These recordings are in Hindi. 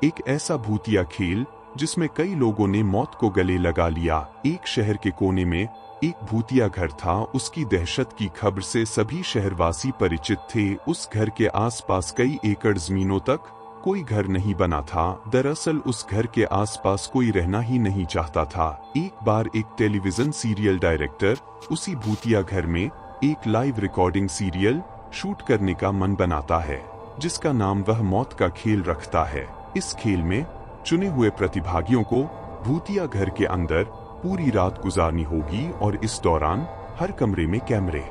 एक ऐसा भूतिया खेल जिसमें कई लोगों ने मौत को गले लगा लिया। एक शहर के कोने में एक भूतिया घर था। उसकी दहशत की खबर से सभी शहरवासी परिचित थे। उस घर के आसपास कई एकड़ जमीनों तक कोई घर नहीं बना था। दरअसल उस घर के आसपास कोई रहना ही नहीं चाहता था। एक बार एक टेलीविजन सीरियल डायरेक्टर उसी भूतिया घर में एक लाइव रिकॉर्डिंग सीरियल शूट करने का मन बनाता है, जिसका नाम वह मौत का खेल रखता है। इस खेल में चुने हुए प्रतिभागियों को भूतिया घर के अंदर पूरी रात गुजारनी होगी और इस दौरान हर कमरे में कैमरे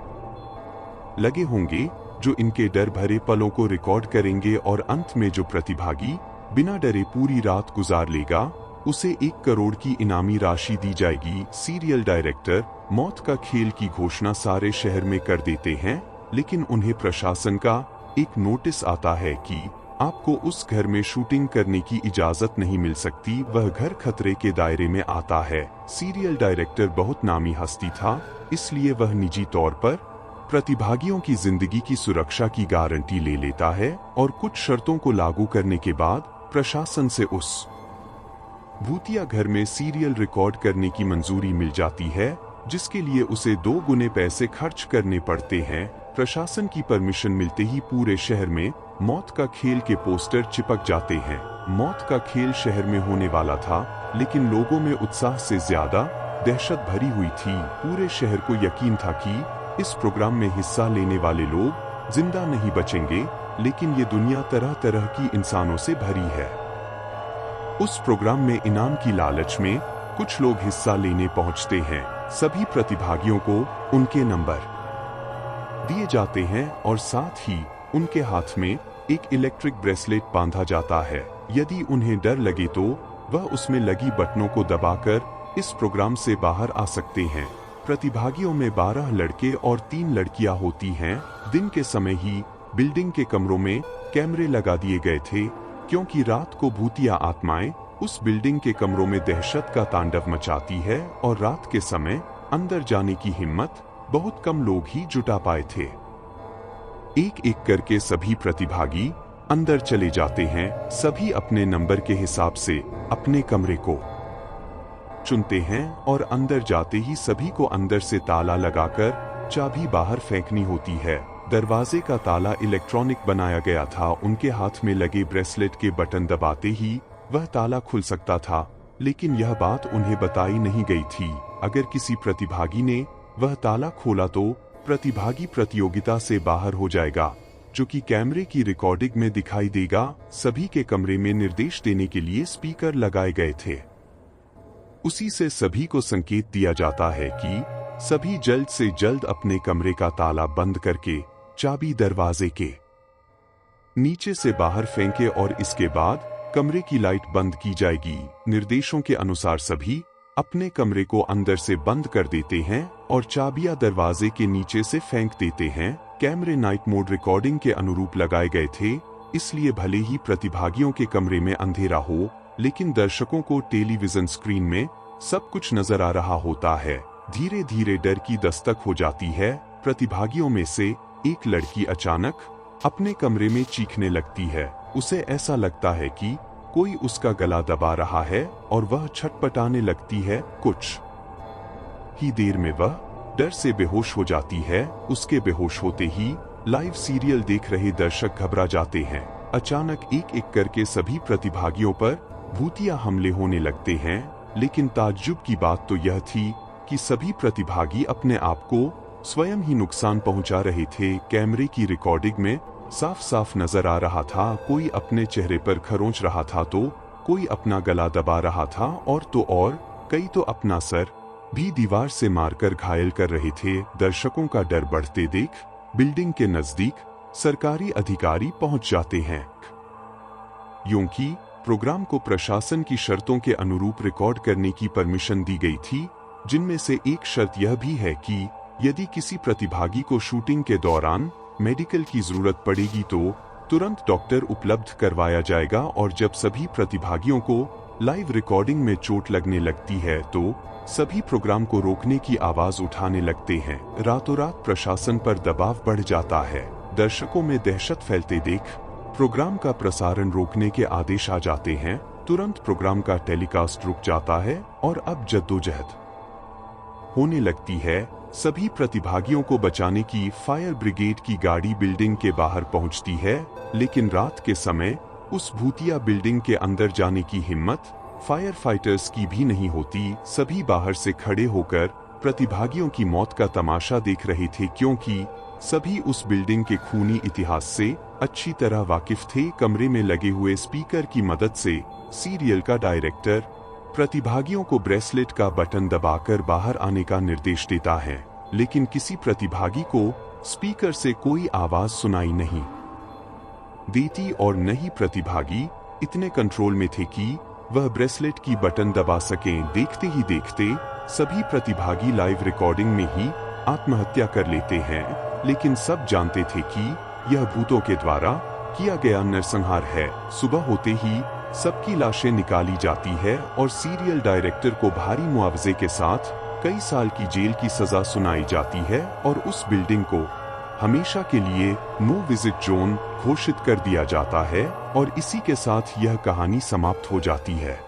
लगे होंगे जो इनके डर भरे पलों को रिकॉर्ड करेंगे और अंत में जो प्रतिभागी बिना डरे पूरी रात गुजार लेगा उसे 1 करोड़ की इनामी राशि दी जाएगी। सीरियल डायरेक्टर मौत का खेल की घोषणा सारे शहर में कर देते हैं, लेकिन उन्हें प्रशासन का एक नोटिस आता है कि आपको उस घर में शूटिंग करने की इजाजत नहीं मिल सकती। वह घर खतरे के दायरे में आता है। सीरियल डायरेक्टर बहुत नामी हस्ती था, इसलिए वह निजी तौर पर प्रतिभागियों की जिंदगी की सुरक्षा की गारंटी ले लेता है और कुछ शर्तों को लागू करने के बाद प्रशासन से उस भूतिया घर में सीरियल रिकॉर्ड करने की मंजूरी मिल जाती है, जिसके लिए उसे 2 गुने पैसे खर्च करने पड़ते हैं। प्रशासन की परमिशन मिलते ही पूरे शहर में मौत का खेल के पोस्टर चिपक जाते हैं। मौत का खेल शहर में होने वाला था, लेकिन लोगों में उत्साह से ज्यादा दहशत भरी हुई थी। पूरे शहर को यकीन था कि इस प्रोग्राम में हिस्सा लेने वाले लोग जिंदा नहीं बचेंगे, लेकिन ये दुनिया तरह तरह की इंसानों से भरी है। उस प्रोग्राम में इनाम की लालच में कुछ लोग हिस्सा लेने पहुंचते हैं। सभी प्रतिभागियों को उनके नंबर दिए जाते हैं और साथ ही उनके हाथ में एक इलेक्ट्रिक ब्रेसलेट बांधा जाता है। यदि उन्हें डर लगे तो वह उसमें लगी बटनों को दबाकर इस प्रोग्राम से बाहर आ सकते हैं। प्रतिभागियों में 12 लड़के और 3 लड़कियां होती हैं। दिन के समय ही बिल्डिंग के कमरों में कैमरे लगा दिए गए थे, क्योंकि रात को भूतिया आत्माएं उस बिल्डिंग के कमरों में दहशत का तांडव मचाती है और रात के समय अंदर जाने की हिम्मत बहुत कम लोग ही जुटा पाए थे। एक एक करके सभी प्रतिभागी अंदर चले जाते हैं। सभी अपने नंबर के हिसाब से अपने कमरे को चुनते हैं और अंदर जाते ही सभी को अंदर से ताला लगाकर चाबी बाहर फेंकनी होती है। दरवाजे का ताला इलेक्ट्रॉनिक बनाया गया था। उनके हाथ में लगे ब्रेसलेट के बटन दबाते ही वह ताला खुल सकता था, लेकिन यह बात उन्हें बताई नहीं गई थी। अगर किसी प्रतिभागी ने वह ताला खोला तो प्रतिभागी प्रतियोगिता से बाहर हो जाएगा, जो कि कैमरे की रिकॉर्डिंग में दिखाई देगा। सभी के कमरे में निर्देश देने के लिए स्पीकर लगाए गए थे। उसी से सभी को संकेत दिया जाता है कि सभी जल्द से जल्द अपने कमरे का ताला बंद करके चाबी दरवाजे के नीचे से बाहर फेंके और इसके बाद कमरे की लाइट बंद की जाएगी। निर्देशों के अनुसार सभी अपने कमरे को अंदर से बंद कर देते हैं और चाबियां दरवाजे के नीचे से फेंक देते हैं। कैमरे नाइट मोड रिकॉर्डिंग के अनुरूप लगाए गए थे, इसलिए भले ही प्रतिभागियों के कमरे में अंधेरा हो, लेकिन दर्शकों को टेलीविजन स्क्रीन में सब कुछ नजर आ रहा होता है। धीरे धीरे डर की दस्तक हो जाती है। प्रतिभागियों में से एक लड़की अचानक अपने कमरे में चीखने लगती है। उसे ऐसा लगता है कि कोई उसका गला दबा रहा है और वह छटपटाने लगती है। कुछ ही देर में वह डर से बेहोश हो जाती है। उसके बेहोश होते ही लाइव सीरियल देख रहे दर्शक घबरा जाते हैं। अचानक एक एक करके सभी प्रतिभागियों पर भूतिया हमले होने लगते हैं, लेकिन ताज्जुब की बात तो यह थी कि सभी प्रतिभागी अपने आप को स्वयं ही नुकसान पहुंचा रहे थे। कैमरे की रिकॉर्डिंग में साफ साफ नजर आ रहा था, कोई अपने चेहरे पर खरोंच रहा था तो कोई अपना गला दबा रहा था और कई तो अपना सर भी दीवार से मारकर घायल कर रहे थे। दर्शकों का डर बढ़ते देख बिल्डिंग के नजदीक सरकारी अधिकारी पहुंच जाते हैं, क्योंकि प्रोग्राम को प्रशासन की शर्तों के अनुरूप रिकॉर्ड करने की परमिशन दी गई थी, जिनमें से एक शर्त यह भी है कि यदि किसी प्रतिभागी को शूटिंग के दौरान मेडिकल की जरूरत पड़ेगी तो तुरंत डॉक्टर उपलब्ध करवाया जाएगा। और जब सभी प्रतिभागियों को लाइव रिकॉर्डिंग में चोट लगने लगती है तो सभी प्रोग्राम को रोकने की आवाज उठाने लगते हैं। रातों रात प्रशासन पर दबाव बढ़ जाता है। दर्शकों में दहशत फैलते देख प्रोग्राम का प्रसारण रोकने के आदेश आ जाते हैं। तुरंत प्रोग्राम का टेलीकास्ट रुक जाता है और अब जद्दोजहद होने लगती है। सभी प्रतिभागियों को बचाने की फायर ब्रिगेड की गाड़ी बिल्डिंग के बाहर पहुंचती है, लेकिन रात के समय उस भूतिया बिल्डिंग के अंदर जाने की हिम्मत फायर फाइटर्स की भी नहीं होती। सभी बाहर से खड़े होकर प्रतिभागियों की मौत का तमाशा देख रहे थे, क्योंकि सभी उस बिल्डिंग के खूनी इतिहास से अच्छी तरह वाकिफ थे। कमरे में लगे हुए स्पीकर की मदद से सीरियल का डायरेक्टर प्रतिभागियों को ब्रेसलेट का बटन दबाकर बाहर आने का निर्देश देता है, लेकिन किसी प्रतिभागी को स्पीकर से कोई आवाज सुनाई नहीं देती और न ही प्रतिभागी इतने कंट्रोल में थे कि वह ब्रेसलेट की बटन दबा सकें। देखते ही देखते सभी प्रतिभागी लाइव रिकॉर्डिंग में ही आत्महत्या कर लेते हैं, लेकिन सब जानते थे कि यह भूतों के द्वारा किया गया नरसंहार है। सुबह होते ही सबकी लाशें निकाली जाती है और सीरियल डायरेक्टर को भारी मुआवजे के साथ कई साल की जेल की सजा सुनाई जाती है और उस बिल्डिंग को हमेशा के लिए नो विजिट जोन घोषित कर दिया जाता है और इसी के साथ यह कहानी समाप्त हो जाती है।